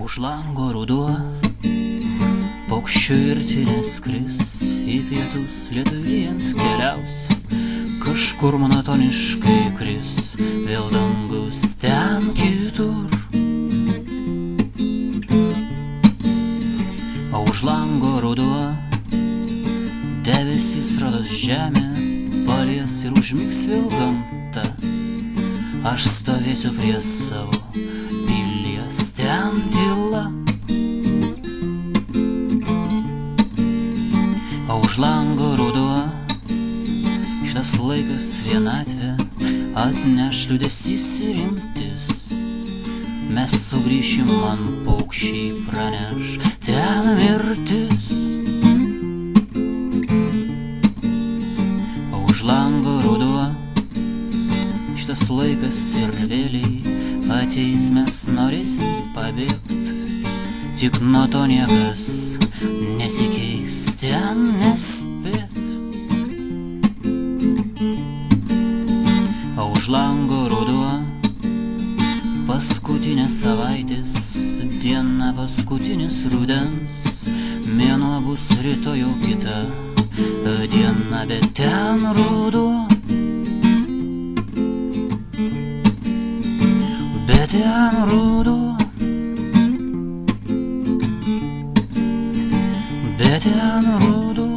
Už lango ruduo, paukščių virtinė skris, į pietus lietuviejant keliausiu, kažkur monotoniškai kris, vėl dangus ten kitur. O už lango ruduo, debesys rodos žemė, palies ir užmigs vėl gamta. Aš stovėsiu prie savo pilies, ten tyla. O už lango ruduo, šitas laikas vienatvė atneš liūdesys ir rimtis. Mes sugrįšim, man paukščiai praneš, ten mirtis. O už lango ruduo, šitas laikas ir vėliai ateis, mes norėsim pabėgt, tik nuo to niekas nesikeis, ten nespėt. O už lango ruduo, paskutinės savaitės diena, paskutinis rudens mėnuo, bus rytoj jau kita diena, bet ten ruduo. Bet ten ruduo, bet ten ruduo.